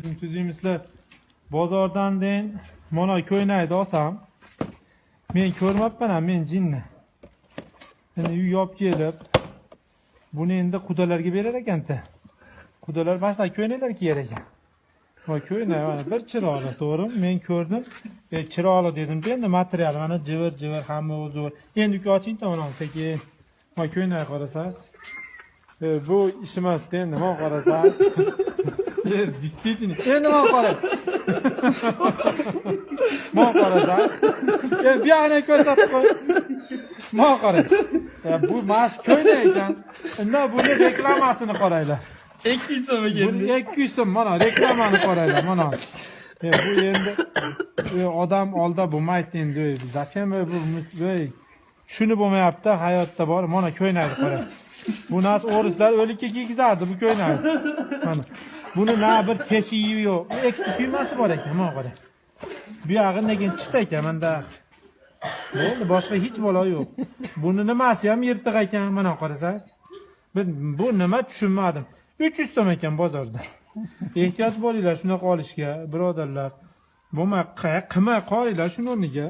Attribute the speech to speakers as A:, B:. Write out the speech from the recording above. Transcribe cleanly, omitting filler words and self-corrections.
A: alaykum, tuzuymizlar. Bozordan den mana ko'ynakni olsam, men ko'rmabman, men jinni. Endi uy olib kelib, buni endi qudalarga berar ekan-da. Qudalar boshqa ko'ynaklar kiyar ekan. Va ko'ynak mana bir chiroqli, to'g'rimi? Men ko'rdim. Chiroqli dedim-da, endi material mana jivir hamma o'zi. Endi oching tomon sekin. Ma ko'ynak qarasangiz. Bu ishimiz endi nima qarasangiz. Действительно. Endi nima qarang. Ma qarasangiz. Bir yana ko'rsatib qo'y. Ma qarang. Bu mas ko'ynak ekan. Unda buni reklamasini qaranglar.
B: 200 so'm ekan.
A: 200 so'm mana reklamani qaranglar mana. Bu endi odam oldi bo'lmaydi endi. Zachем bu tushunib bo'lmayapti hayotda bor. Mana ko'ynakni qarang. Bu nas o'rislar o'likka kiygizardi bu ko'ynakni. Mana. Buni na bir teshiyi yo'q. Ikki kuymasi bor ekan, mana qarang. Bu yog'i lekin chita ekan menda. Endi boshqa hech bola yo'q. Buni nimasi ham yirtiq ekan, mana qarasangiz. Bu nima tushunmadim. 300 so'm ekan bozorda. Ehtiyot bo'linglar shunaqa olishga, birodarlar. Bo'lmay qilmay qolinglar shuni o'rniga.